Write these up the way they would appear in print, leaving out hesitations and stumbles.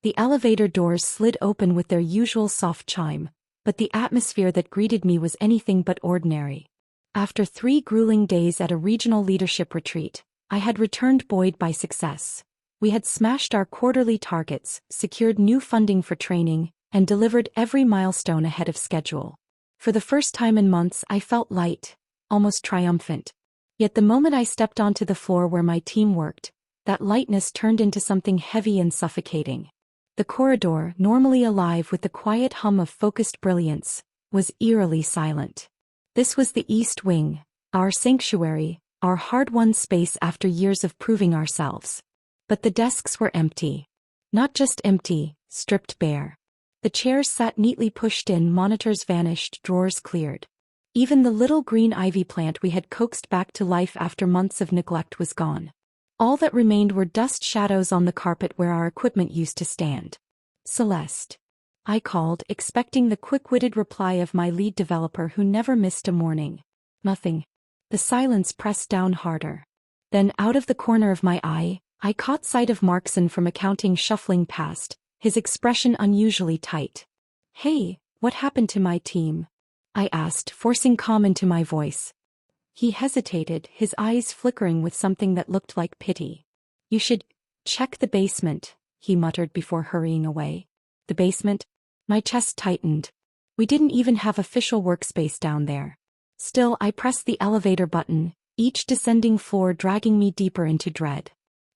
The elevator doors slid open with their usual soft chime, but the atmosphere that greeted me was anything but ordinary. After 3 grueling days at a regional leadership retreat, I had returned buoyed by success. We had smashed our quarterly targets, secured new funding for training, and delivered every milestone ahead of schedule. For the first time in months, I felt light, almost triumphant. Yet the moment I stepped onto the floor where my team worked, that lightness turned into something heavy and suffocating. The corridor, normally alive with the quiet hum of focused brilliance, was eerily silent. This was the East Wing, our sanctuary, our hard-won space after years of proving ourselves. But the desks were empty. Not just empty, stripped bare. The chairs sat neatly pushed in, monitors vanished, drawers cleared. Even the little green ivy plant we had coaxed back to life after months of neglect was gone. All that remained were dust shadows on the carpet where our equipment used to stand. "Celeste," I called, expecting the quick-witted reply of my lead developer who never missed a morning. "Nothing." The silence pressed down harder. Then, out of the corner of my eye, I caught sight of Markson from accounting shuffling past, his expression unusually tight. "Hey, what happened to my team?" I asked, forcing calm into my voice. He hesitated, his eyes flickering with something that looked like pity. "You should check the basement," he muttered before hurrying away. "The basement?" My chest tightened. We didn't even have official workspace down there. Still, I pressed the elevator button, each descending floor dragging me deeper into dread.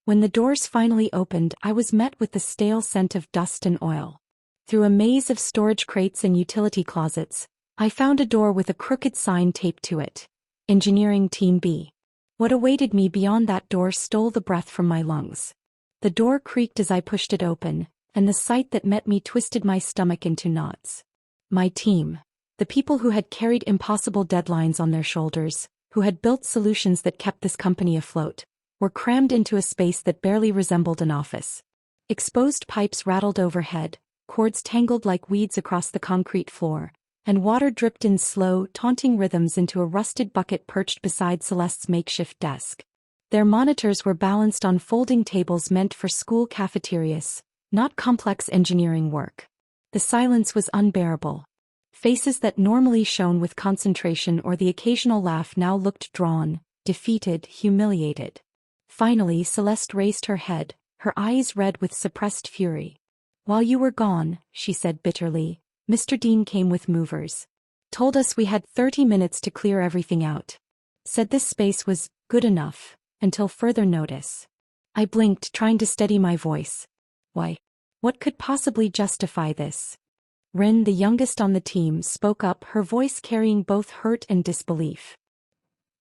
When the doors finally opened, I was met with the stale scent of dust and oil. Through a maze of storage crates and utility closets, I found a door with a crooked sign taped to it. Engineering Team B. What awaited me beyond that door stole the breath from my lungs. The door creaked as I pushed it open, and the sight that met me twisted my stomach into knots. My team. The people who had carried impossible deadlines on their shoulders, who had built solutions that kept this company afloat, were crammed into a space that barely resembled an office. Exposed pipes rattled overhead, cords tangled like weeds across the concrete floor, and water dripped in slow, taunting rhythms into a rusted bucket perched beside Celeste's makeshift desk. Their monitors were balanced on folding tables meant for school cafeterias, not complex engineering work. The silence was unbearable. Faces that normally shone with concentration or the occasional laugh now looked drawn, defeated, humiliated. Finally, Celeste raised her head, her eyes red with suppressed fury. "While you were gone," she said bitterly, "Mr. Dean came with movers. Told us we had 30 minutes to clear everything out. Said this space was good enough, until further notice." I blinked, trying to steady my voice. "Why? What could possibly justify this?" Rin, the youngest on the team, spoke up, her voice carrying both hurt and disbelief.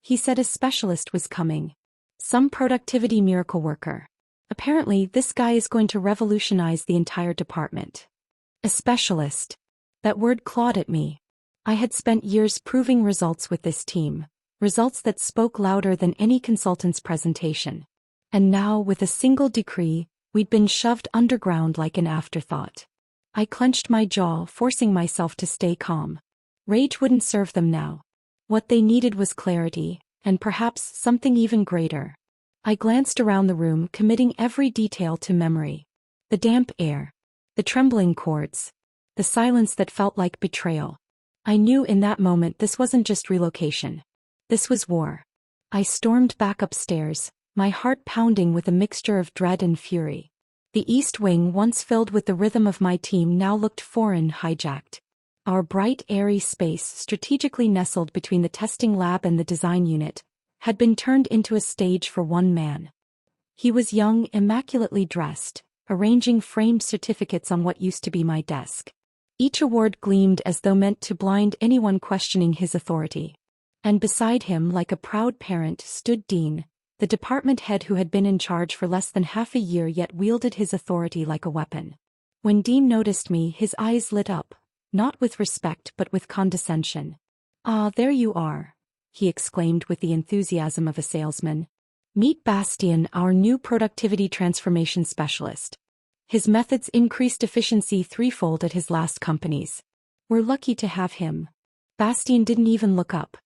"He said a specialist was coming. Some productivity miracle worker. Apparently, this guy is going to revolutionize the entire department." A specialist. That word clawed at me. I had spent years proving results with this team, results that spoke louder than any consultant's presentation. And now, with a single decree, we'd been shoved underground like an afterthought. I clenched my jaw, forcing myself to stay calm. Rage wouldn't serve them now. What they needed was clarity, and perhaps something even greater. I glanced around the room, committing every detail to memory. The damp air. The trembling chords. The silence that felt like betrayal. I knew in that moment this wasn't just relocation. This was war. I stormed back upstairs, my heart pounding with a mixture of dread and fury. The East Wing, once filled with the rhythm of my team, now looked foreign, hijacked. Our bright, airy space, strategically nestled between the testing lab and the design unit, had been turned into a stage for one man. He was young, immaculately dressed, arranging framed certificates on what used to be my desk. Each award gleamed as though meant to blind anyone questioning his authority. And beside him, like a proud parent, stood Dean, the department head who had been in charge for less than half a year yet wielded his authority like a weapon. When Dean noticed me, his eyes lit up, not with respect but with condescension. "Ah, there you are," he exclaimed with the enthusiasm of a salesman. "Meet Bastian, our new productivity transformation specialist. His methods increased efficiency threefold at his last companies. We're lucky to have him." Bastian didn't even look up.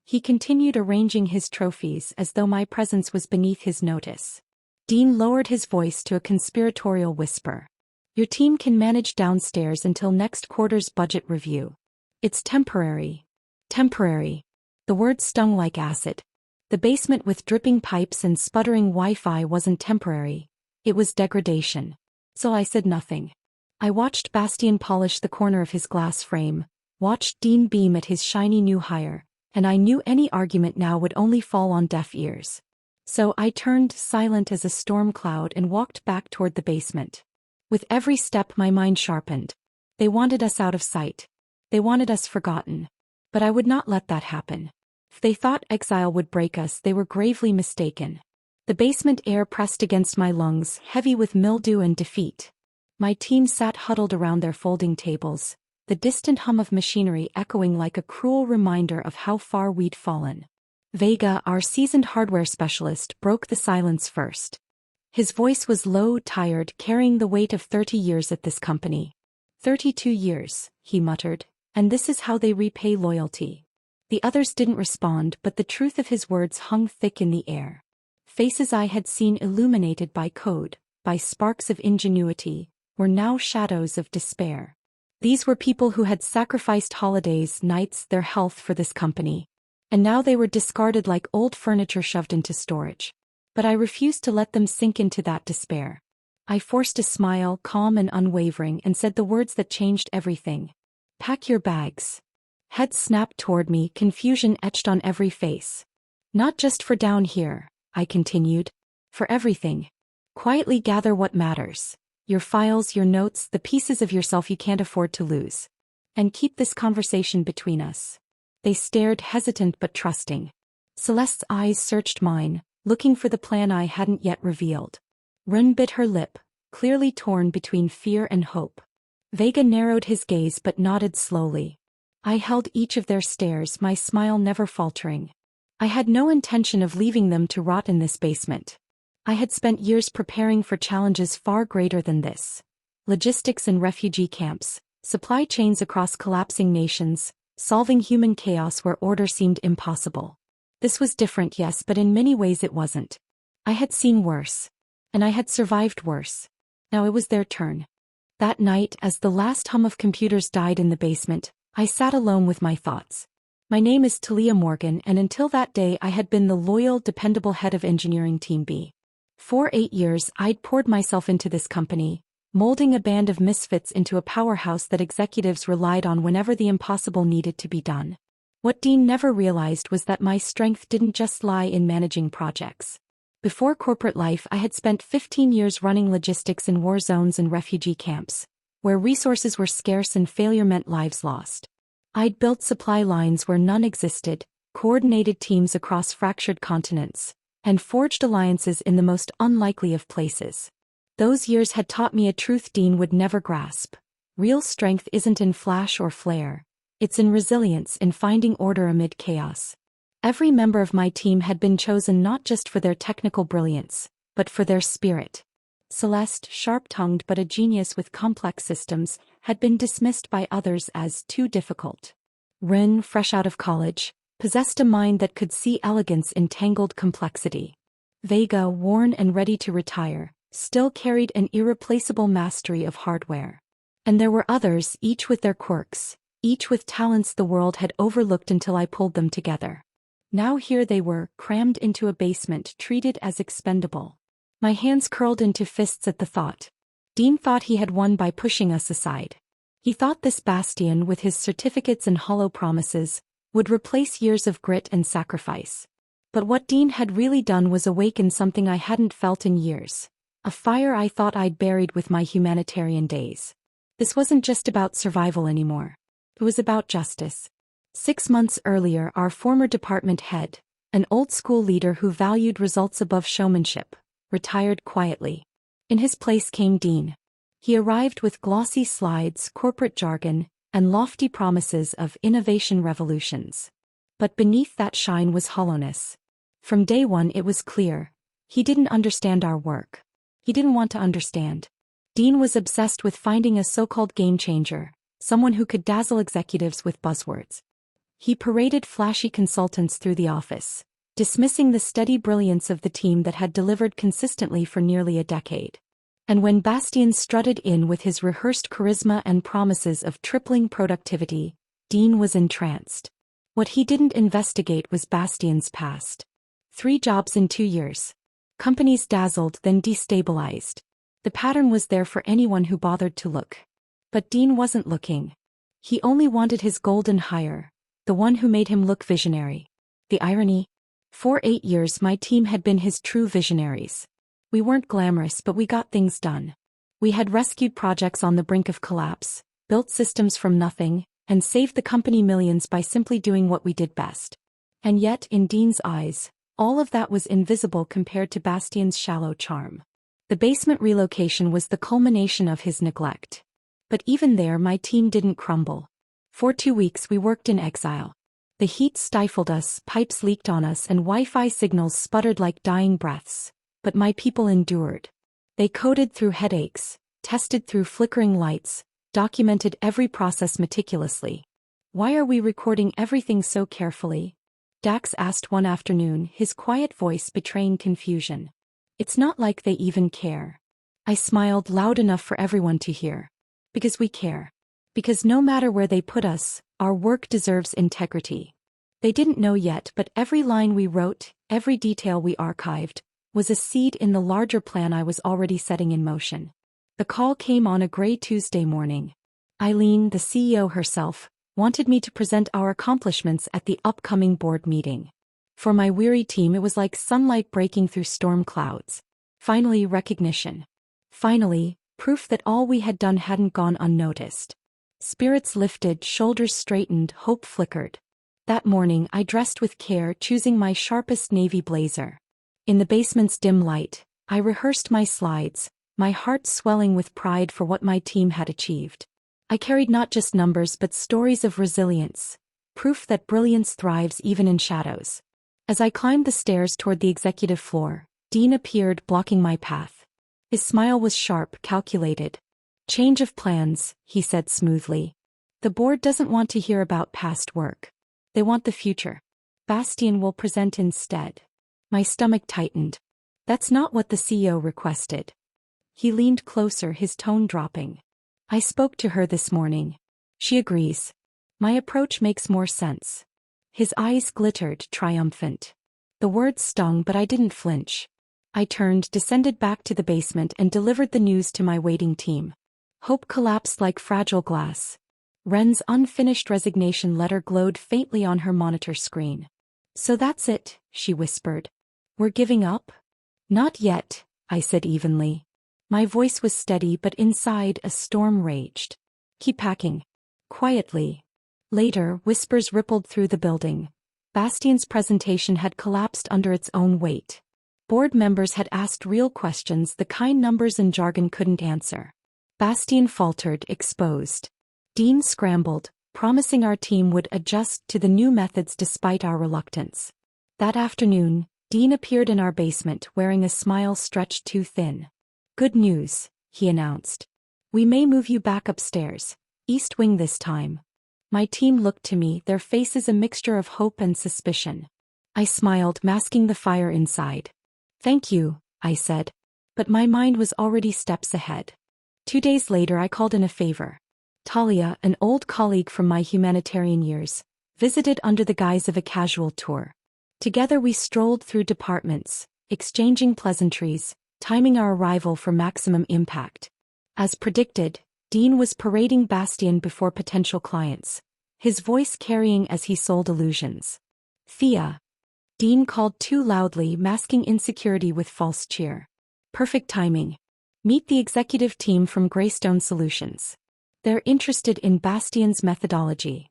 He continued arranging his trophies as though my presence was beneath his notice. Dean lowered his voice to a conspiratorial whisper. Your team can manage downstairs until next quarter's budget review. It's temporary. Temporary. The word stung like acid. The basement with dripping pipes and sputtering Wi-Fi wasn't temporary. It was degradation. So I said nothing. I watched Bastian polish the corner of his glass frame, watched Dean beam at his shiny new hire, and I knew any argument now would only fall on deaf ears. So I turned silent as a storm cloud and walked back toward the basement. With every step my mind sharpened. They wanted us out of sight. They wanted us forgotten. But I would not let that happen. If they thought exile would break us, they were gravely mistaken. The basement air pressed against my lungs, heavy with mildew and defeat. My team sat huddled around their folding tables, the distant hum of machinery echoing like a cruel reminder of how far we'd fallen. Vega, our seasoned hardware specialist, broke the silence first. His voice was low, tired, carrying the weight of 30 years at this company. 32 years, he muttered, and this is how they repay loyalty. The others didn't respond, but the truth of his words hung thick in the air. Faces I had seen illuminated by code, by sparks of ingenuity, were now shadows of despair. These were people who had sacrificed holidays, nights, their health for this company. And now they were discarded like old furniture shoved into storage. But I refused to let them sink into that despair. I forced a smile, calm and unwavering, and said the words that changed everything. Pack your bags. Heads snapped toward me, confusion etched on every face. Not just for down here, I continued. For everything. Quietly gather what matters. Your files, your notes, the pieces of yourself you can't afford to lose. And keep this conversation between us. They stared, hesitant but trusting. Celeste's eyes searched mine, looking for the plan I hadn't yet revealed. Ren bit her lip, clearly torn between fear and hope. Vega narrowed his gaze but nodded slowly. I held each of their stares, my smile never faltering. I had no intention of leaving them to rot in this basement. I had spent years preparing for challenges far greater than this. Logistics in refugee camps, supply chains across collapsing nations, solving human chaos where order seemed impossible. This was different, yes, but in many ways it wasn't. I had seen worse. And I had survived worse. Now it was their turn. That night, as the last hum of computers died in the basement, I sat alone with my thoughts. My name is Talia Morgan, and until that day I had been the loyal, dependable head of Engineering Team B. For 8 years I'd poured myself into this company, molding a band of misfits into a powerhouse that executives relied on whenever the impossible needed to be done. What Dean never realized was that my strength didn't just lie in managing projects. Before corporate life I had spent 15 years running logistics in war zones and refugee camps, where resources were scarce and failure meant lives lost. I'd built supply lines where none existed, coordinated teams across fractured continents, and forged alliances in the most unlikely of places. Those years had taught me a truth Dean would never grasp. Real strength isn't in flash or flare. It's in resilience, in finding order amid chaos. Every member of my team had been chosen not just for their technical brilliance, but for their spirit. Celeste, sharp-tongued but a genius with complex systems, had been dismissed by others as too difficult. Ren, fresh out of college, possessed a mind that could see elegance in tangled complexity. Vega, worn and ready to retire, still carried an irreplaceable mastery of hardware. And there were others, each with their quirks, each with talents the world had overlooked until I pulled them together. Now here they were, crammed into a basement, treated as expendable. My hands curled into fists at the thought. Dean thought he had won by pushing us aside. He thought this Bastian, with his certificates and hollow promises, would replace years of grit and sacrifice. But what Dean had really done was awaken something I hadn't felt in years. A fire I thought I'd buried with my humanitarian days. This wasn't just about survival anymore. It was about justice. 6 months earlier, our former department head, an old-school leader who valued results above showmanship, retired quietly. In his place came Dean. He arrived with glossy slides, corporate jargon, and lofty promises of innovation revolutions. But beneath that shine was hollowness. From day one it was clear. He didn't understand our work. He didn't want to understand. Dean was obsessed with finding a so-called game-changer, someone who could dazzle executives with buzzwords. He paraded flashy consultants through the office, dismissing the steady brilliance of the team that had delivered consistently for nearly a decade. And when Bastien strutted in with his rehearsed charisma and promises of tripling productivity, Dean was entranced. What he didn't investigate was Bastien's past. 3 jobs in 2 years. Companies dazzled then destabilized. The pattern was there for anyone who bothered to look. But Dean wasn't looking. He only wanted his golden hire, the one who made him look visionary. The irony? For 8 years my team had been his true visionaries. We weren't glamorous but we got things done. We had rescued projects on the brink of collapse, built systems from nothing, and saved the company millions by simply doing what we did best. And yet, in Dean's eyes, all of that was invisible compared to Bastien's shallow charm. The basement relocation was the culmination of his neglect. But even there my team didn't crumble. For 2 weeks we worked in exile. The heat stifled us, pipes leaked on us and Wi-Fi signals sputtered like dying breaths. But my people endured. They coded through headaches, tested through flickering lights, documented every process meticulously. "Why are we recording everything so carefully?" Dax asked one afternoon, his quiet voice betraying confusion. "It's not like they even care." I smiled loud enough for everyone to hear. "Because we care. Because no matter where they put us, our work deserves integrity." They didn't know yet, but every line we wrote, every detail we archived, was a seed in the larger plan I was already setting in motion. The call came on a gray Tuesday morning. Eileen, the CEO herself, wanted me to present our accomplishments at the upcoming board meeting. For my weary team it was like sunlight breaking through storm clouds. Finally, recognition. Finally, proof that all we had done hadn't gone unnoticed. Spirits lifted, shoulders straightened, hope flickered. That morning I dressed with care, choosing my sharpest navy blazer. In the basement's dim light, I rehearsed my slides, my heart swelling with pride for what my team had achieved. I carried not just numbers but stories of resilience, proof that brilliance thrives even in shadows. As I climbed the stairs toward the executive floor, Dean appeared, blocking my path. His smile was sharp, calculated. "Change of plans," he said smoothly. "The board doesn't want to hear about past work. They want the future. Bastien will present instead." My stomach tightened. That's not what the CEO requested. He leaned closer, his tone dropping. "I spoke to her this morning. She agrees. My approach makes more sense." His eyes glittered, triumphant. The words stung, but I didn't flinch. I turned, descended back to the basement and delivered the news to my waiting team. Hope collapsed like fragile glass. Ren's unfinished resignation letter glowed faintly on her monitor screen. "So that's it," she whispered. "We're giving up?" "Not yet," I said evenly. My voice was steady but inside a storm raged. "Keep packing." Quietly. Later, whispers rippled through the building. Bastien's presentation had collapsed under its own weight. Board members had asked real questions, the kind numbers and jargon couldn't answer. Bastien faltered, exposed. Dean scrambled, promising our team would adjust to the new methods despite our reluctance. That afternoon, Dean appeared in our basement wearing a smile stretched too thin. "Good news," he announced. "We may move you back upstairs, East Wing this time." My team looked to me, their faces a mixture of hope and suspicion. I smiled, masking the fire inside. "Thank you," I said. But my mind was already steps ahead. 2 days later I called in a favor. Talia, an old colleague from my humanitarian years, visited under the guise of a casual tour. Together we strolled through departments, exchanging pleasantries, timing our arrival for maximum impact. As predicted, Dean was parading Bastien before potential clients, his voice carrying as he sold illusions. "Thea." Dean called too loudly, masking insecurity with false cheer. "Perfect timing. Meet the executive team from Greystone Solutions. They're interested in Bastien's methodology."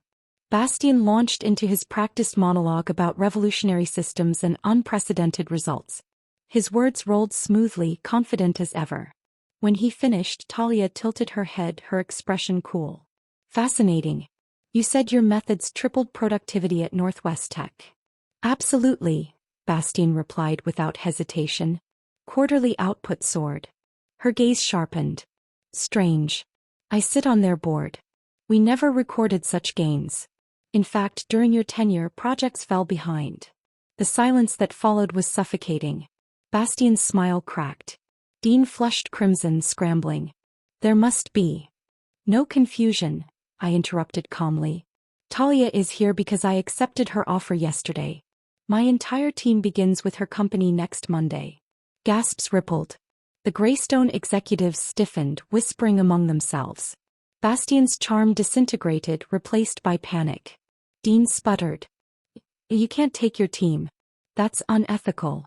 Bastien launched into his practiced monologue about revolutionary systems and unprecedented results. His words rolled smoothly, confident as ever. When he finished, Talia tilted her head, her expression cool. "Fascinating. You said your methods tripled productivity at Northwest Tech." "Absolutely," Bastien replied without hesitation. "Quarterly output soared." Her gaze sharpened. "Strange. I sit on their board. We never recorded such gains. In fact, during your tenure, projects fell behind." The silence that followed was suffocating. Bastien's smile cracked. Dean flushed crimson, scrambling. There must be no confusion, I interrupted calmly. Talia is here because I accepted her offer yesterday. My entire team begins with her company next Monday. Gasps rippled. The Greystone executives stiffened, whispering among themselves. Bastian's charm disintegrated, replaced by panic. Dean sputtered. You can't take your team. That's unethical.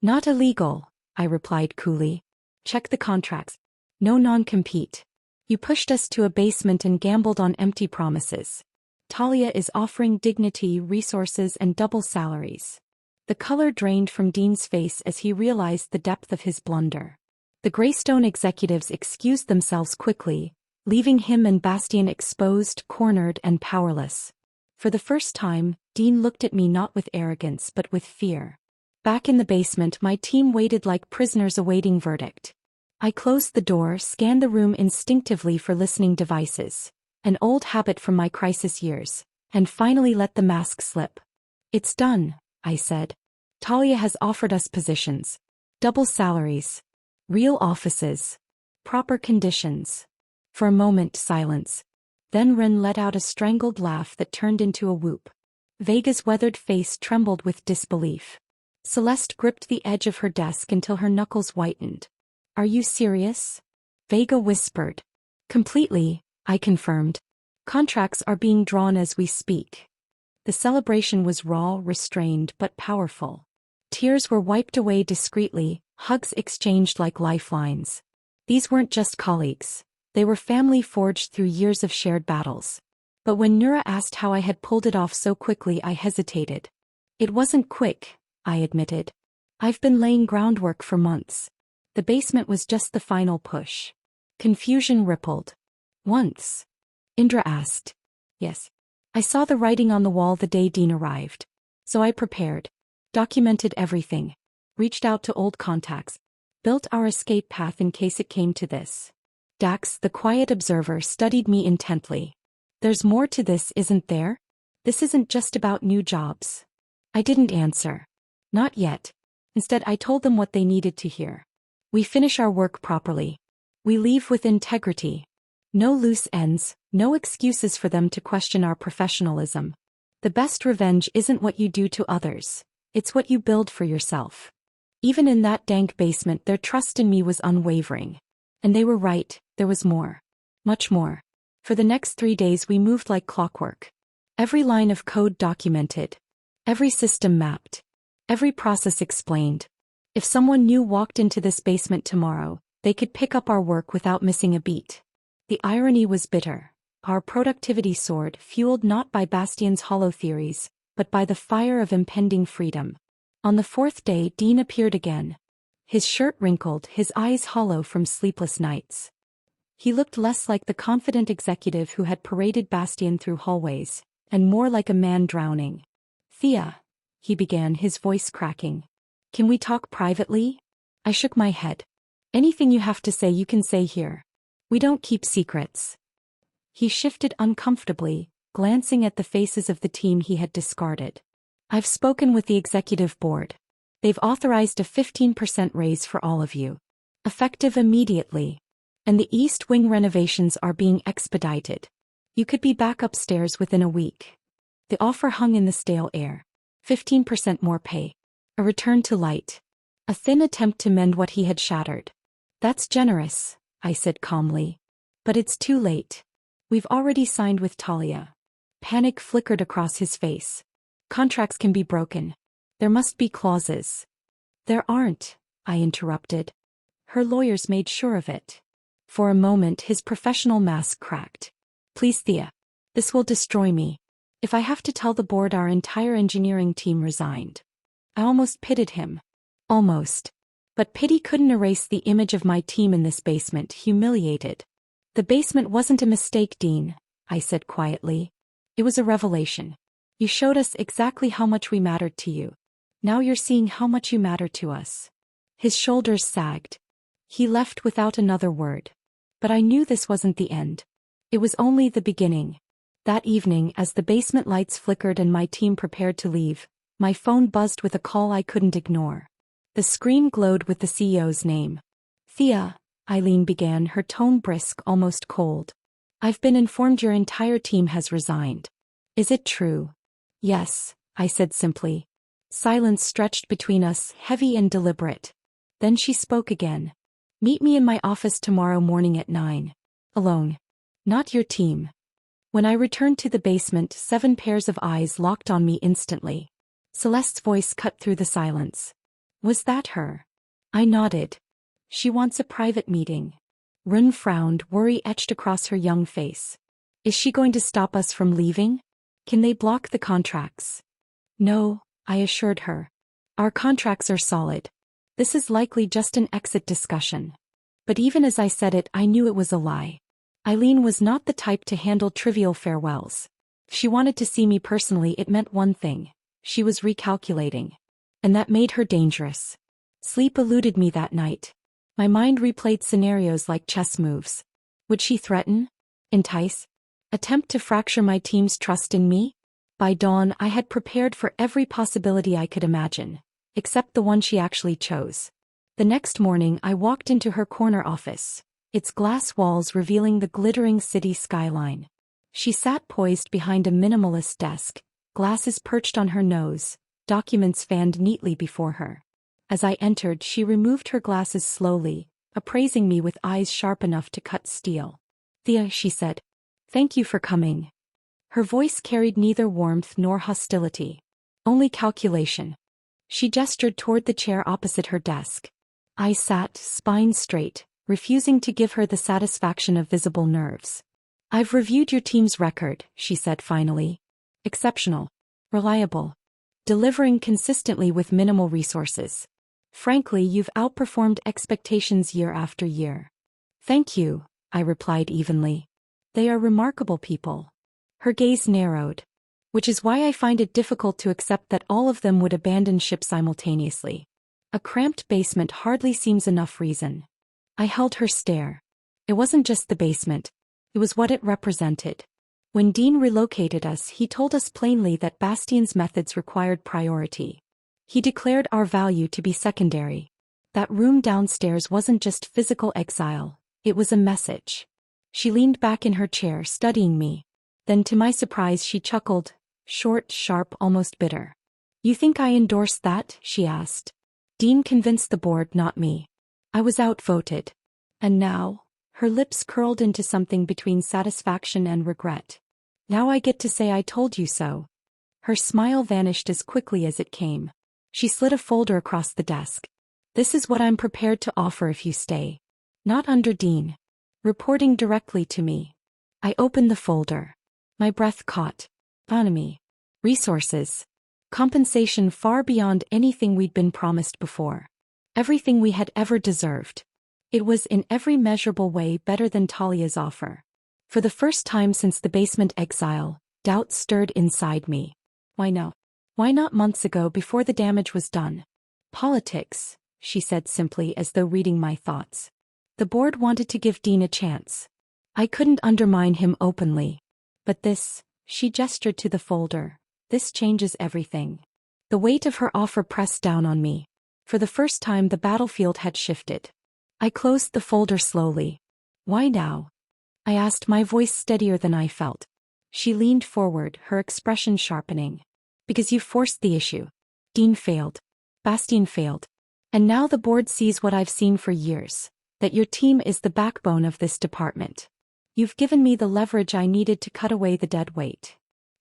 Not illegal, I replied coolly. Check the contracts. No non-compete. You pushed us to a basement and gambled on empty promises. Talia is offering dignity, resources, and double salaries. The color drained from Dean's face as he realized the depth of his blunder. The Greystone executives excused themselves quickly, leaving him and Bastian exposed, cornered, and powerless. For the first time, Dean looked at me not with arrogance but with fear. Back in the basement, my team waited like prisoners awaiting verdict. I closed the door, scanned the room instinctively for listening devices, an old habit from my crisis years, and finally let the mask slip. It's done, I said. Talia has offered us positions. Double salaries. Real offices. Proper conditions. For a moment, silence. Then Ren let out a strangled laugh that turned into a whoop. Vega's weathered face trembled with disbelief. Celeste gripped the edge of her desk until her knuckles whitened. Are you serious? Vega whispered. Completely, I confirmed. Contracts are being drawn as we speak. The celebration was raw, restrained, but powerful. Tears were wiped away discreetly, hugs exchanged like lifelines. These weren't just colleagues. They were family forged through years of shared battles. But when Nura asked how I had pulled it off so quickly, I hesitated. It wasn't quick, I admitted. I've been laying groundwork for months. The basement was just the final push. Confusion rippled. Once? Indra asked. Yes. I saw the writing on the wall the day Dean arrived. So I prepared. Documented everything. Reached out to old contacts. Built our escape path in case it came to this. Dax, the quiet observer, studied me intently. There's more to this, isn't there? This isn't just about new jobs. I didn't answer. Not yet. Instead, I told them what they needed to hear. We finish our work properly. We leave with integrity. No loose ends, no excuses for them to question our professionalism. The best revenge isn't what you do to others. It's what you build for yourself. Even in that dank basement, their trust in me was unwavering. And they were right, there was more. Much more. For the next 3 days we moved like clockwork. Every line of code documented. Every system mapped. Every process explained. If someone new walked into this basement tomorrow, they could pick up our work without missing a beat. The irony was bitter. Our productivity soared, fueled not by Bastian's hollow theories, but by the fire of impending freedom. On the 4th day, Dean appeared again. His shirt wrinkled, his eyes hollow from sleepless nights. He looked less like the confident executive who had paraded Bastian through hallways, and more like a man drowning. Thea, he began, his voice cracking. Can we talk privately? I shook my head. Anything you have to say you can say here. We don't keep secrets. He shifted uncomfortably, glancing at the faces of the team he had discarded. I've spoken with the executive board. They've authorized a 15% raise for all of you. Effective immediately. And the East Wing renovations are being expedited. You could be back upstairs within a week. The offer hung in the stale air. 15% more pay. A return to light. A thin attempt to mend what he had shattered. That's generous, I said calmly. But it's too late. We've already signed with Talia. Panic flickered across his face. Contracts can be broken. There must be clauses. There aren't, I interrupted. Her lawyers made sure of it. For a moment his professional mask cracked. Please Thea. This will destroy me. If I have to tell the board our entire engineering team resigned. I almost pitied him. Almost. But pity couldn't erase the image of my team in this basement, humiliated. The basement wasn't a mistake, Dean, I said quietly. It was a revelation. You showed us exactly how much we mattered to you. Now you're seeing how much you matter to us. His shoulders sagged. He left without another word. But I knew this wasn't the end. It was only the beginning. That evening, as the basement lights flickered and my team prepared to leave, my phone buzzed with a call I couldn't ignore. The screen glowed with the CEO's name. Thea, Eileen began, her tone brisk, almost cold. I've been informed your entire team has resigned. Is it true? Yes, I said simply. Silence stretched between us, heavy and deliberate. Then she spoke again. Meet me in my office tomorrow morning at 9. Alone. Not your team. When I returned to the basement, 7 pairs of eyes locked on me instantly. Celeste's voice cut through the silence. Was that her? I nodded. She wants a private meeting. Run frowned, worry etched across her young face. Is she going to stop us from leaving? Can they block the contracts? No, I assured her. Our contracts are solid. This is likely just an exit discussion. But even as I said it, I knew it was a lie. Eileen was not the type to handle trivial farewells. If she wanted to see me personally, it meant one thing. She was recalculating. And that made her dangerous. Sleep eluded me that night. My mind replayed scenarios like chess moves. Would she threaten? Entice? Attempt to fracture my team's trust in me? By dawn, I had prepared for every possibility I could imagine, except the one she actually chose. The next morning, I walked into her corner office, its glass walls revealing the glittering city skyline. She sat poised behind a minimalist desk, glasses perched on her nose, documents fanned neatly before her. As I entered, she removed her glasses slowly, appraising me with eyes sharp enough to cut steel. Thea, she said. Thank you for coming. Her voice carried neither warmth nor hostility. Only calculation. She gestured toward the chair opposite her desk. I sat, spine straight, refusing to give her the satisfaction of visible nerves. I've reviewed your team's record, she said finally. Exceptional. Reliable. Delivering consistently with minimal resources. Frankly, you've outperformed expectations year after year. Thank you, I replied evenly. They are remarkable people. Her gaze narrowed. Which is why I find it difficult to accept that all of them would abandon ship simultaneously. A cramped basement hardly seems enough reason. I held her stare. It wasn't just the basement. It was what it represented. When Dean relocated us, he told us plainly that Bastian's methods required priority. He declared our value to be secondary. That room downstairs wasn't just physical exile, it was a message. She leaned back in her chair, studying me. Then to my surprise she chuckled, short, sharp, almost bitter. You think I endorsed that? She asked. Dean convinced the board, not me. I was outvoted. And now? Her lips curled into something between satisfaction and regret. Now I get to say I told you so. Her smile vanished as quickly as it came. She slid a folder across the desk. This is what I'm prepared to offer if you stay. Not under Dean. Reporting directly to me. I opened the folder. My breath caught. Autonomy. Resources. Compensation far beyond anything we'd been promised before. Everything we had ever deserved. It was in every measurable way better than Talia's offer. For the first time since the basement exile, doubt stirred inside me. Why no? Why not months ago before the damage was done? Politics, she said simply as though reading my thoughts. The board wanted to give Dean a chance. I couldn't undermine him openly. But this, she gestured to the folder, this changes everything. The weight of her offer pressed down on me. For the first time the battlefield had shifted. I closed the folder slowly. Why now? I asked, my voice steadier than I felt. She leaned forward, her expression sharpening. Because you forced the issue. Dean failed. Bastien failed. And now the board sees what I've seen for years, that your team is the backbone of this department. You've given me the leverage I needed to cut away the dead weight.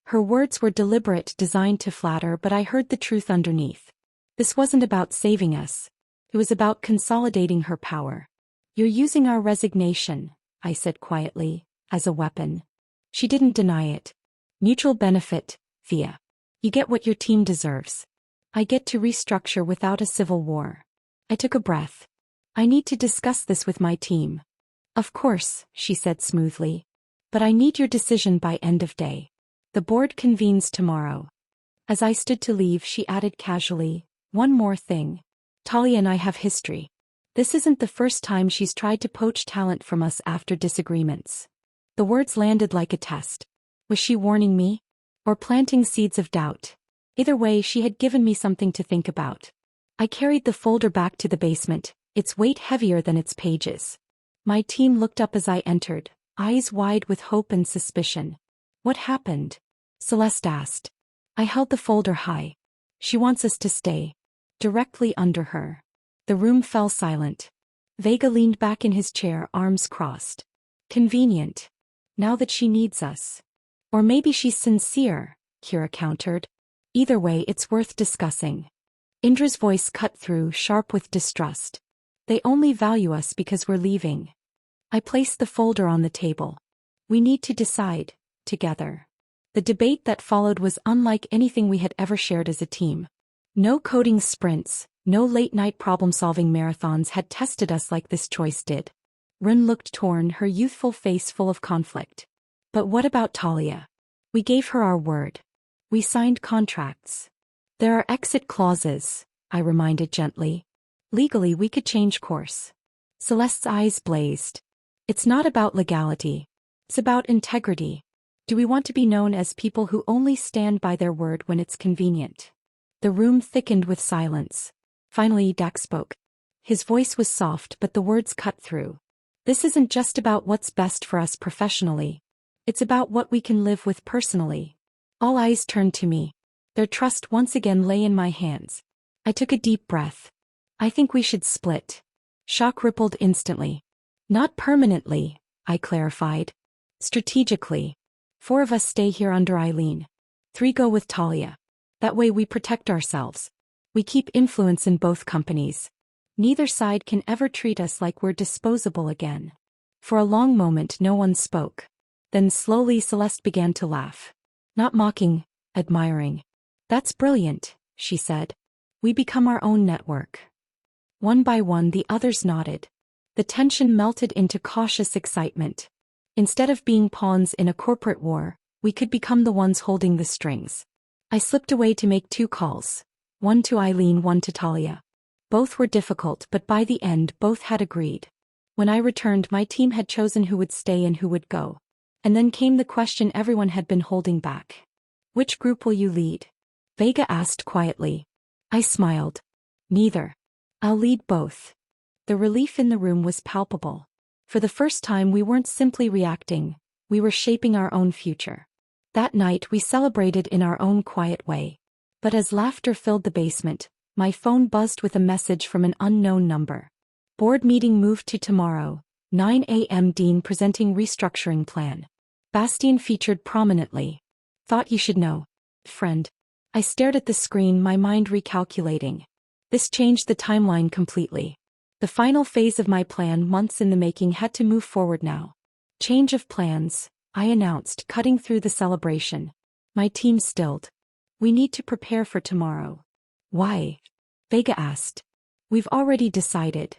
Her words were deliberate, designed to flatter, but I heard the truth underneath. This wasn't about saving us. It was about consolidating her power. You're using our resignation, I said quietly, as a weapon. She didn't deny it. Mutual benefit, Thea. You get what your team deserves. I get to restructure without a civil war. I took a breath. I need to discuss this with my team. Of course, she said smoothly. But I need your decision by end of day. The board convenes tomorrow. As I stood to leave, she added casually, one more thing. Talia and I have history. This isn't the first time she's tried to poach talent from us after disagreements. The words landed like a test. Was she warning me? Or planting seeds of doubt? Either way, she had given me something to think about. I carried the folder back to the basement, its weight heavier than its pages. My team looked up as I entered, eyes wide with hope and suspicion. "What happened?" Celeste asked. I held the folder high. "She wants us to stay." Directly under her. The room fell silent. Vega leaned back in his chair, arms crossed. "Convenient. Now that she needs us. Or maybe she's sincere," Kira countered. "Either way, it's worth discussing." Indra's voice cut through, sharp with distrust. "They only value us because we're leaving." I placed the folder on the table. "We need to decide, together." The debate that followed was unlike anything we had ever shared as a team. No coding sprints, no late-night problem-solving marathons had tested us like this choice did. Run looked torn, her youthful face full of conflict. "But what about Talia? We gave her our word. We signed contracts." "There are exit clauses," I reminded gently. "Legally, we could change course." Celeste's eyes blazed. "It's not about legality. It's about integrity. Do we want to be known as people who only stand by their word when it's convenient?" The room thickened with silence. Finally, Dak spoke. His voice was soft, but the words cut through. "This isn't just about what's best for us professionally. It's about what we can live with personally." All eyes turned to me. Their trust once again lay in my hands. I took a deep breath. "I think we should split." Shock rippled instantly. "Not permanently," I clarified. "Strategically. 4 of us stay here under Eileen. 3 go with Talia. That way we protect ourselves. We keep influence in both companies. Neither side can ever treat us like we're disposable again." For a long moment no one spoke. Then slowly Celeste began to laugh. Not mocking, admiring. "That's brilliant," she said. "We become our own network." One by one the others nodded. The tension melted into cautious excitement. Instead of being pawns in a corporate war, we could become the ones holding the strings. I slipped away to make 2 calls. One to Eileen, one to Talia. Both were difficult, but by the end both had agreed. When I returned, my team had chosen who would stay and who would go. And then came the question everyone had been holding back. "Which group will you lead?" Vega asked quietly. I smiled. "Neither. I'll lead both." The relief in the room was palpable. For the first time we weren't simply reacting, we were shaping our own future. That night we celebrated in our own quiet way. But as laughter filled the basement, my phone buzzed with a message from an unknown number. "Board meeting moved to tomorrow, 9 a.m. Dean presenting restructuring plan." Bastien featured prominently. "Thought you should know, friend." I stared at the screen, my mind recalculating. This changed the timeline completely. The final phase of my plan, months in the making, had to move forward now. "Change of plans," I announced, cutting through the celebration. My team stilled. "We need to prepare for tomorrow." "Why?" Vega asked. "We've already decided."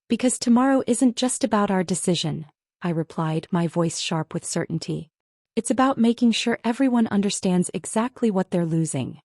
"Because tomorrow isn't just about our decision," I replied, my voice sharp with certainty. "It's about making sure everyone understands exactly what they're losing."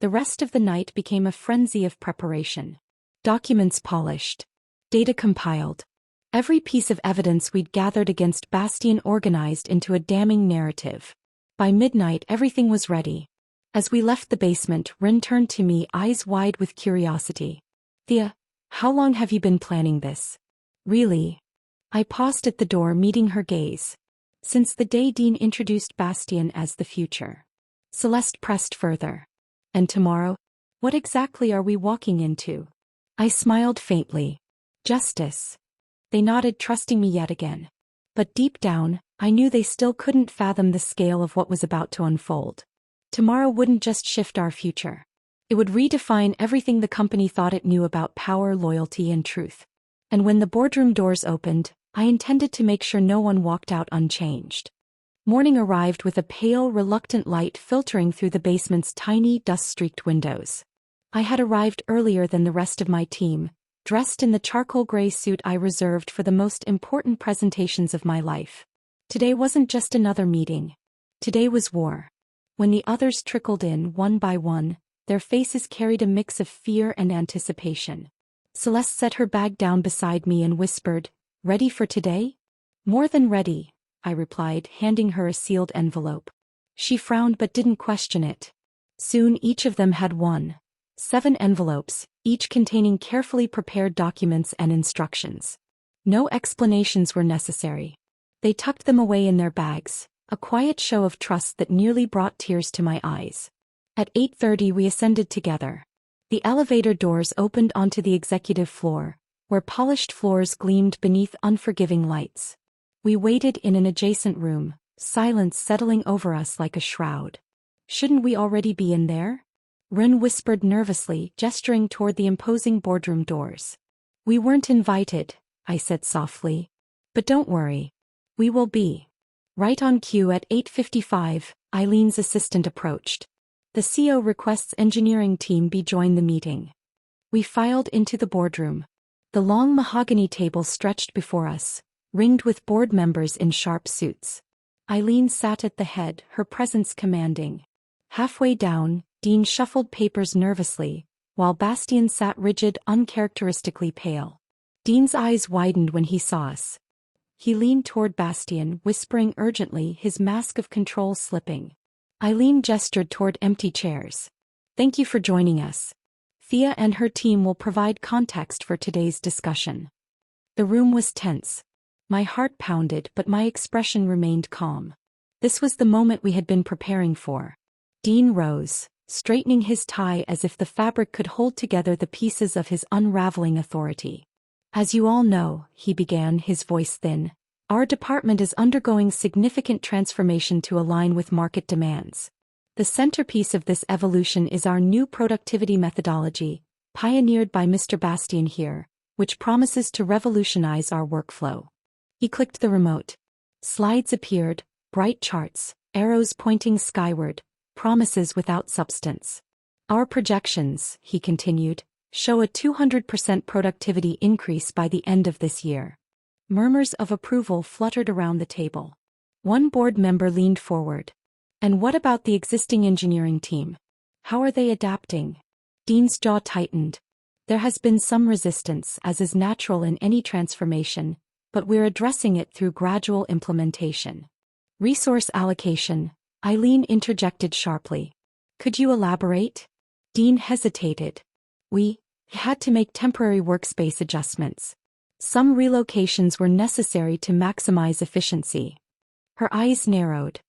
The rest of the night became a frenzy of preparation. Documents polished. Data compiled. Every piece of evidence we'd gathered against Bastien organized into a damning narrative. By midnight everything was ready. As we left the basement, Rin turned to me, eyes wide with curiosity. "Thea, how long have you been planning this?" "Really?" I paused at the door, meeting her gaze. "Since the day Dean introduced Bastien as the future." Celeste pressed further. "And tomorrow? What exactly are we walking into?" I smiled faintly. "Justice." They nodded, trusting me yet again. But deep down, I knew they still couldn't fathom the scale of what was about to unfold. Tomorrow wouldn't just shift our future. It would redefine everything the company thought it knew about power, loyalty, and truth. And when the boardroom doors opened, I intended to make sure no one walked out unchanged. Morning arrived with a pale, reluctant light filtering through the basement's tiny, dust-streaked windows. I had arrived earlier than the rest of my team, dressed in the charcoal gray suit I reserved for the most important presentations of my life. Today wasn't just another meeting. Today was war. When the others trickled in, one by one, their faces carried a mix of fear and anticipation. Celeste set her bag down beside me and whispered, "Ready for today?" "More than ready," I replied, handing her a sealed envelope. She frowned but didn't question it. Soon each of them had 7 envelopes, each containing carefully prepared documents and instructions. No explanations were necessary. They tucked them away in their bags, a quiet show of trust that nearly brought tears to my eyes. At 8:30 we ascended together. The elevator doors opened onto the executive floor, where polished floors gleamed beneath unforgiving lights. We waited in an adjacent room, silence settling over us like a shroud. Shouldn't we already be in there? Ren whispered nervously, gesturing toward the imposing boardroom doors. We weren't invited, I said softly. But don't worry. We will be. Right on cue at 8:55, Eileen's assistant approached. The CEO requests engineering team be join the meeting. We filed into the boardroom. The long mahogany table stretched before us, ringed with board members in sharp suits. Eileen sat at the head, her presence commanding. Halfway down, Dean shuffled papers nervously, while Bastien sat rigid, uncharacteristically pale. Dean's eyes widened when he saw us. He leaned toward Bastien, whispering urgently, his mask of control slipping. Eileen gestured toward empty chairs. Thank you for joining us. Thea and her team will provide context for today's discussion. The room was tense. My heart pounded, but my expression remained calm. This was the moment we had been preparing for. Dean rose, straightening his tie as if the fabric could hold together the pieces of his unraveling authority. As you all know, he began, his voice thin, our department is undergoing significant transformation to align with market demands. The centerpiece of this evolution is our new productivity methodology, pioneered by Mr. Bastien here, which promises to revolutionize our workflow. He clicked the remote. Slides appeared, bright charts, arrows pointing skyward, promises without substance. Our projections, he continued, show a 200% productivity increase by the end of this year. Murmurs of approval fluttered around the table. One board member leaned forward. And what about the existing engineering team? How are they adapting? Dean's jaw tightened. There has been some resistance, as is natural in any transformation, but we're addressing it through gradual implementation. Resource allocation, Eileen interjected sharply. Could you elaborate? Dean hesitated. We had to make temporary workspace adjustments. Some relocations were necessary to maximize efficiency. Her eyes narrowed.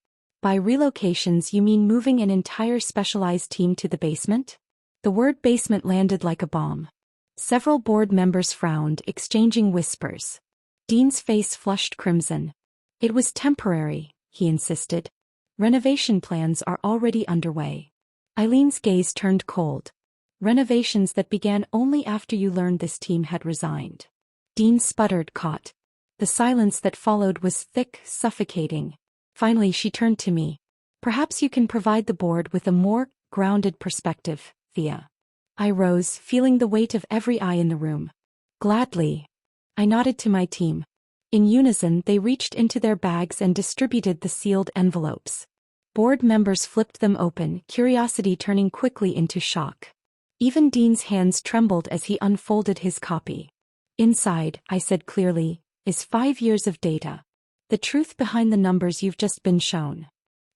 By relocations you mean moving an entire specialized team to the basement? The word basement landed like a bomb. Several board members frowned, exchanging whispers. Dean's face flushed crimson. It was temporary, he insisted. Renovation plans are already underway. Eileen's gaze turned cold. Renovations that began only after you learned this team had resigned. Dean sputtered, caught. The silence that followed was thick, suffocating. Finally she turned to me. Perhaps you can provide the board with a more grounded perspective, Thea. I rose, feeling the weight of every eye in the room. Gladly. I nodded to my team. In unison they reached into their bags and distributed the sealed envelopes. Board members flipped them open, curiosity turning quickly into shock. Even Dean's hands trembled as he unfolded his copy. Inside, I said clearly, is 5 years of data. The truth behind the numbers you've just been shown.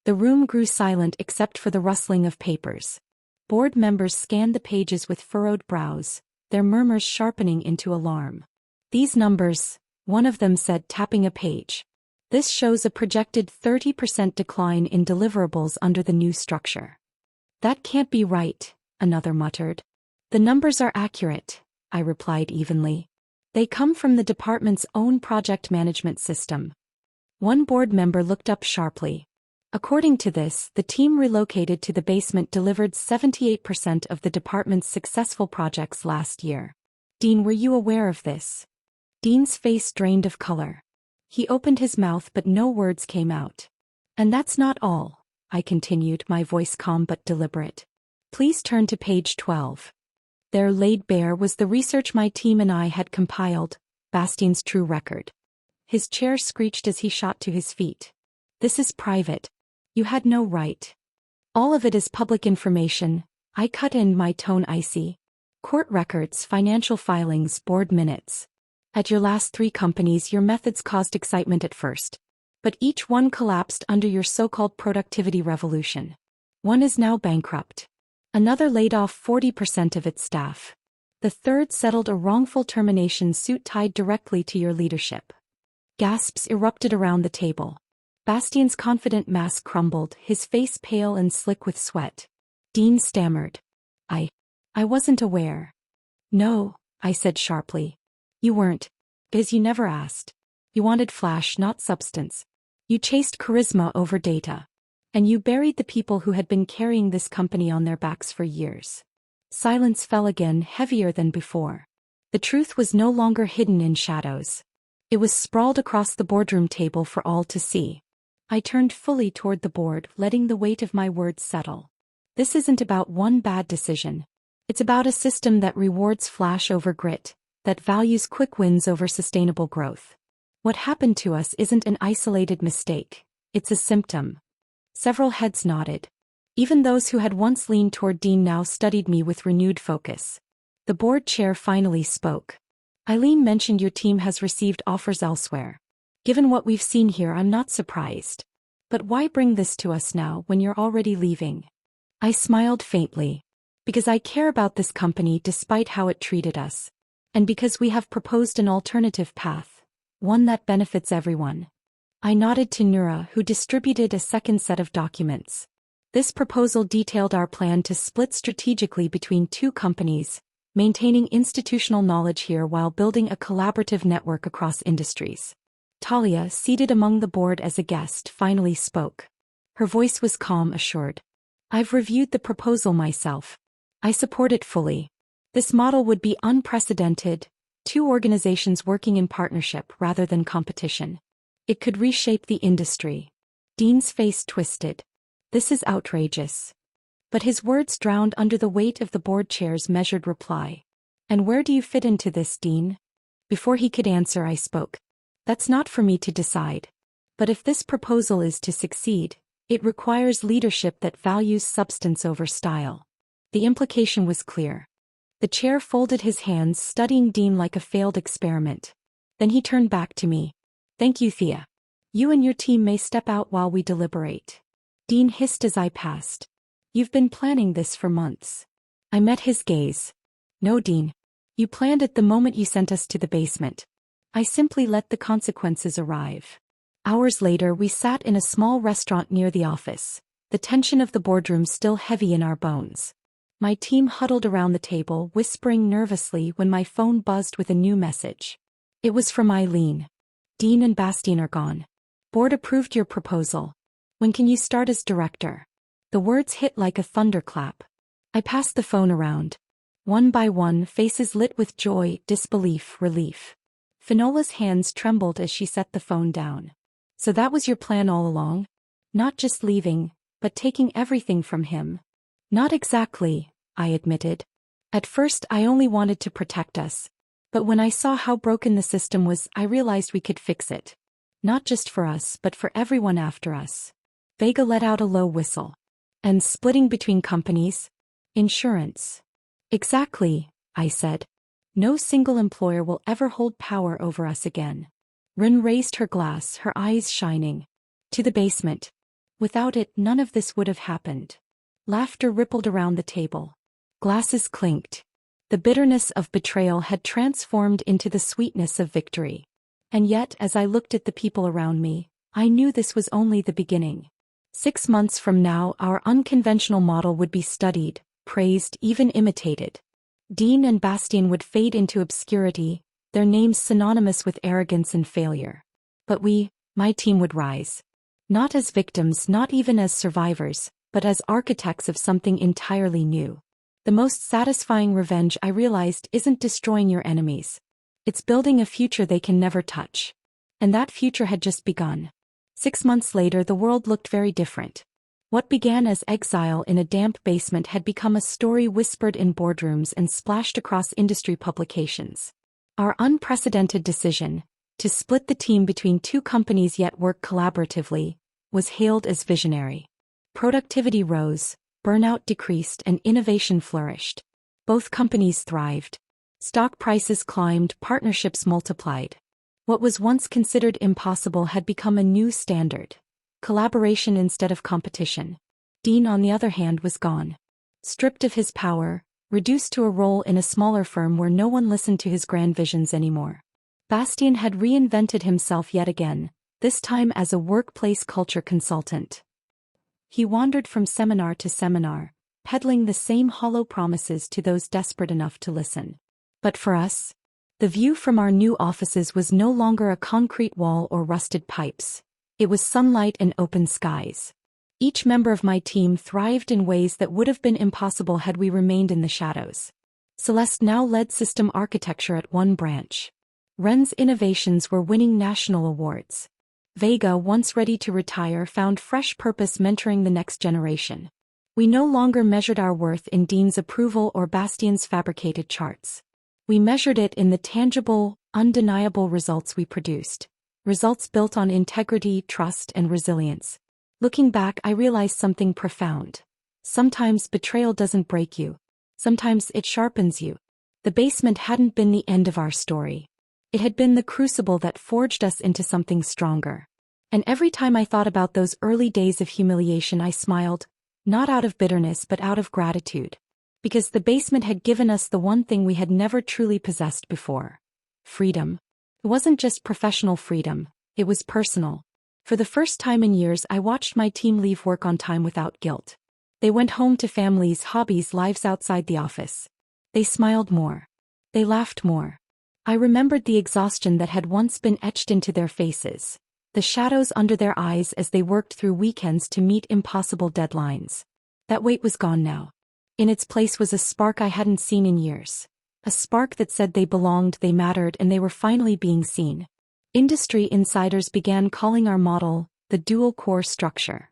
The room grew silent except for the rustling of papers. Board members scanned the pages with furrowed brows, their murmurs sharpening into alarm. These numbers, one of them said, tapping a page. This shows a projected 30% decline in deliverables under the new structure. That can't be right, another muttered. The numbers are accurate, I replied evenly. They come from the department's own project management system. One board member looked up sharply. According to this, the team relocated to the basement delivered 78% of the department's successful projects last year. Dean, were you aware of this? Dean's face drained of color. He opened his mouth but no words came out. And that's not all, I continued, my voice calm but deliberate. Please turn to page 12. There laid bare was the research my team and I had compiled, Bastien's true record. His chair screeched as he shot to his feet. This is private. You had no right. All of it is public information, I cut in, my tone icy. Court records, financial filings, board minutes. At your last 3 companies your methods caused excitement at first. But each one collapsed under your so-called productivity revolution. One is now bankrupt. Another laid off 40% of its staff. The third settled a wrongful termination suit tied directly to your leadership. Gasps erupted around the table. Bastian's confident mask crumbled, his face pale and slick with sweat. Dean stammered. I wasn't aware. No, I said sharply. You weren't. Because you never asked. You wanted flash, not substance. You chased charisma over data. And you buried the people who had been carrying this company on their backs for years. Silence fell again, heavier than before. The truth was no longer hidden in shadows. It was sprawled across the boardroom table for all to see. I turned fully toward the board, letting the weight of my words settle. This isn't about one bad decision. It's about a system that rewards flash over grit, that values quick wins over sustainable growth. What happened to us isn't an isolated mistake. It's a symptom. Several heads nodded. Even those who had once leaned toward Dean now studied me with renewed focus. The board chair finally spoke. Eileen mentioned your team has received offers elsewhere. Given what we've seen here, I'm not surprised. But why bring this to us now when you're already leaving? I smiled faintly. Because I care about this company despite how it treated us. And because we have proposed an alternative path, one that benefits everyone. I nodded to Nura, who distributed a second set of documents. This proposal detailed our plan to split strategically between two companies, maintaining institutional knowledge here while building a collaborative network across industries. Talia, seated among the board as a guest, finally spoke. Her voice was calm, assured. I've reviewed the proposal myself. I support it fully. This model would be unprecedented, two organizations working in partnership rather than competition. It could reshape the industry. Dean's face twisted. This is outrageous. But his words drowned under the weight of the board chair's measured reply. And where do you fit into this, Dean? Before he could answer, I spoke. That's not for me to decide. But if this proposal is to succeed, it requires leadership that values substance over style. The implication was clear. The chair folded his hands, studying Dean like a failed experiment. Then he turned back to me. Thank you, Thea. You and your team may step out while we deliberate. Dean hissed as I passed. You've been planning this for months. I met his gaze. No, Dean. You planned it the moment you sent us to the basement. I simply let the consequences arrive. Hours later, we sat in a small restaurant near the office, the tension of the boardroom still heavy in our bones. My team huddled around the table, whispering nervously when my phone buzzed with a new message. It was from Eileen. Dean and Bastian are gone. Board approved your proposal. When can you start as director? The words hit like a thunderclap. I passed the phone around. One by one, faces lit with joy, disbelief, relief. Finola's hands trembled as she set the phone down. So that was your plan all along? Not just leaving, but taking everything from him? Not exactly, I admitted. At first I only wanted to protect us. But when I saw how broken the system was, I realized we could fix it. Not just for us, but for everyone after us. Vega let out a low whistle. And splitting between companies? Insurance. Exactly, I said. No single employer will ever hold power over us again. Rin raised her glass, her eyes shining. To the basement. Without it, none of this would have happened. Laughter rippled around the table. Glasses clinked. The bitterness of betrayal had transformed into the sweetness of victory. And yet, as I looked at the people around me, I knew this was only the beginning. 6 months from now, our unconventional model would be studied, praised, even imitated. Dean and Bastian would fade into obscurity, their names synonymous with arrogance and failure. But we, my team, would rise. Not as victims, not even as survivors, but as architects of something entirely new. The most satisfying revenge, I realized, isn't destroying your enemies. It's building a future they can never touch. And that future had just begun. 6 months later, the world looked very different. What began as exile in a damp basement had become a story whispered in boardrooms and splashed across industry publications. Our unprecedented decision, to split the team between two companies yet work collaboratively, was hailed as visionary. Productivity rose, burnout decreased, and innovation flourished. Both companies thrived. Stock prices climbed, partnerships multiplied. What was once considered impossible had become a new standard. Collaboration instead of competition. Dean, on the other hand, was gone. Stripped of his power, reduced to a role in a smaller firm where no one listened to his grand visions anymore. Bastian had reinvented himself yet again, this time as a workplace culture consultant. He wandered from seminar to seminar, peddling the same hollow promises to those desperate enough to listen. But for us, the view from our new offices was no longer a concrete wall or rusted pipes. It was sunlight and open skies. Each member of my team thrived in ways that would have been impossible had we remained in the shadows. Celeste now led system architecture at one branch. Ren's innovations were winning national awards. Vega, once ready to retire, found fresh purpose mentoring the next generation. We no longer measured our worth in Dean's approval or Bastian's fabricated charts. We measured it in the tangible, undeniable results we produced. Results built on integrity, trust, and resilience. Looking back, I realized something profound. Sometimes betrayal doesn't break you. Sometimes it sharpens you. The basement hadn't been the end of our story. It had been the crucible that forged us into something stronger. And every time I thought about those early days of humiliation, I smiled, not out of bitterness but out of gratitude. Because the basement had given us the one thing we had never truly possessed before. Freedom. It wasn't just professional freedom, it was personal. For the first time in years, I watched my team leave work on time without guilt. They went home to families, hobbies, lives outside the office. They smiled more. They laughed more. I remembered the exhaustion that had once been etched into their faces, the shadows under their eyes as they worked through weekends to meet impossible deadlines. That weight was gone now. In its place was a spark I hadn't seen in years. A spark that said they belonged, they mattered, and they were finally being seen. Industry insiders began calling our model the dual-core structure.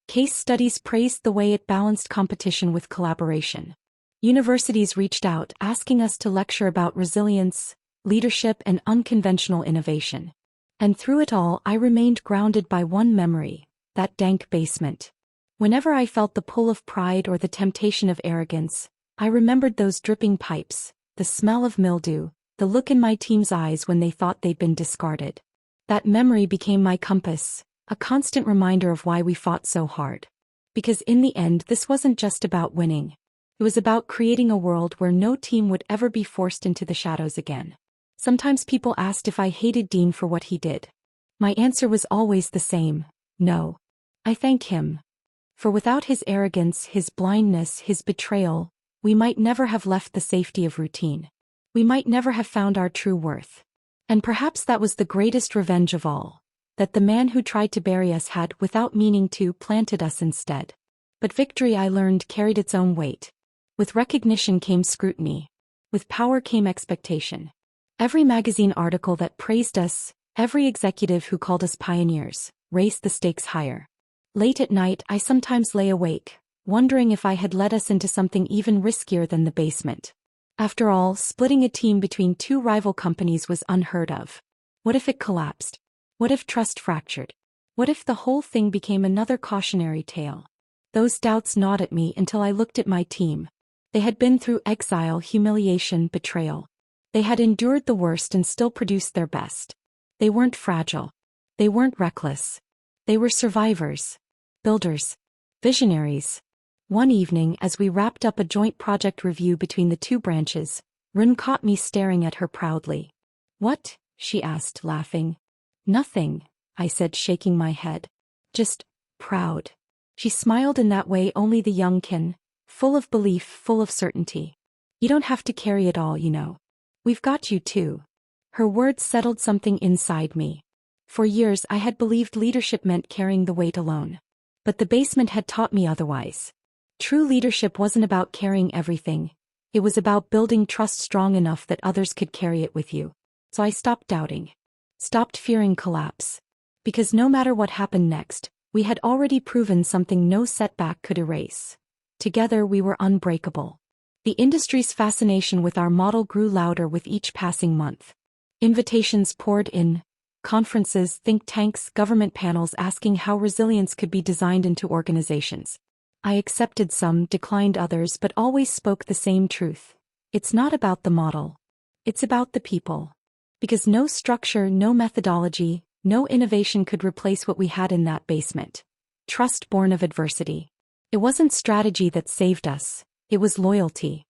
Case studies praised the way it balanced competition with collaboration. Universities reached out, asking us to lecture about resilience, leadership, and unconventional innovation. And through it all, I remained grounded by one memory, that dank basement. Whenever I felt the pull of pride or the temptation of arrogance, I remembered those dripping pipes, the smell of mildew, the look in my team's eyes when they thought they'd been discarded. That memory became my compass, a constant reminder of why we fought so hard. Because in the end, this wasn't just about winning. It was about creating a world where no team would ever be forced into the shadows again. Sometimes people asked if I hated Dean for what he did. My answer was always the same: no. I thank him. For without his arrogance, his blindness, his betrayal, we might never have left the safety of routine. We might never have found our true worth. And perhaps that was the greatest revenge of all, that the man who tried to bury us had, without meaning to, planted us instead. But victory, I learned, carried its own weight. With recognition came scrutiny. With power came expectation. Every magazine article that praised us, every executive who called us pioneers, raised the stakes higher. Late at night, I sometimes lay awake, wondering if I had led us into something even riskier than the basement. After all, splitting a team between two rival companies was unheard of. What if it collapsed? What if trust fractured? What if the whole thing became another cautionary tale? Those doubts gnawed at me until I looked at my team. They had been through exile, humiliation, betrayal. They had endured the worst and still produced their best. They weren't fragile. They weren't reckless. They were survivors. Builders. Visionaries. One evening, as we wrapped up a joint project review between the two branches, Run caught me staring at her proudly. "What?" she asked, laughing. "Nothing," I said, shaking my head. "Just proud." She smiled in that way only the young can, full of belief, full of certainty. "You don't have to carry it all, you know. We've got you too." Her words settled something inside me. For years I had believed leadership meant carrying the weight alone. But the basement had taught me otherwise. True leadership wasn't about carrying everything. It was about building trust strong enough that others could carry it with you. So I stopped doubting. Stopped fearing collapse. Because no matter what happened next, we had already proven something no setback could erase. Together we were unbreakable. The industry's fascination with our model grew louder with each passing month. Invitations poured in. Conferences, think tanks, government panels asking how resilience could be designed into organizations. I accepted some, declined others, but always spoke the same truth. It's not about the model. It's about the people. Because no structure, no methodology, no innovation could replace what we had in that basement. Trust born of adversity. It wasn't strategy that saved us. It was loyalty.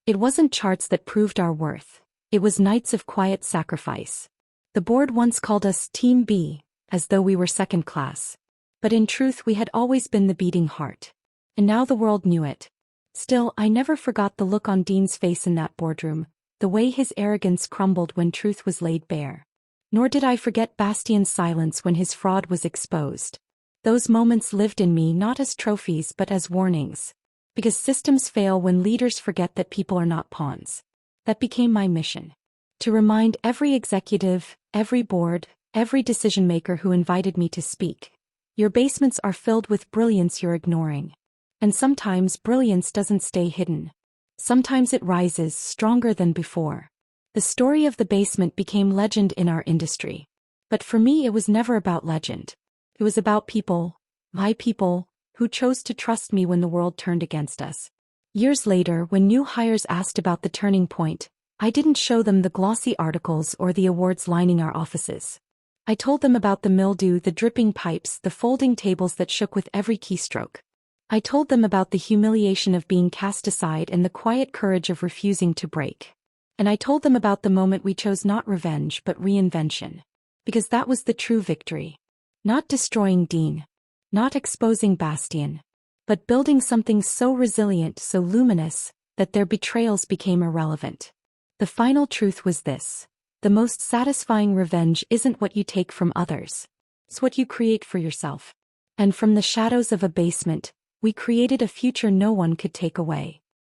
It wasn't charts that proved our worth. It was nights of quiet sacrifice. The board once called us Team B, as though we were second class. But in truth we had always been the beating heart. And now the world knew it. Still, I never forgot the look on Dean's face in that boardroom, the way his arrogance crumbled when truth was laid bare. Nor did I forget Bastian's silence when his fraud was exposed. Those moments lived in me not as trophies but as warnings. Because systems fail when leaders forget that people are not pawns. That became my mission. To remind every executive, every board, every decision-maker who invited me to speak. Your basements are filled with brilliance you're ignoring. And sometimes brilliance doesn't stay hidden. Sometimes it rises stronger than before. The story of the basement became legend in our industry. But for me it was never about legend. It was about people, my people, who chose to trust me when the world turned against us. Years later, when new hires asked about the turning point, I didn't show them the glossy articles or the awards lining our offices. I told them about the mildew, the dripping pipes, the folding tables that shook with every keystroke. I told them about the humiliation of being cast aside and the quiet courage of refusing to break. And I told them about the moment we chose not revenge but reinvention. Because that was the true victory. Not destroying Dean. Not exposing Bastian. But building something so resilient, so luminous, that their betrayals became irrelevant. The final truth was this. The most satisfying revenge isn't what you take from others. It's what you create for yourself. And from the shadows of a basement, we created a future no one could take away.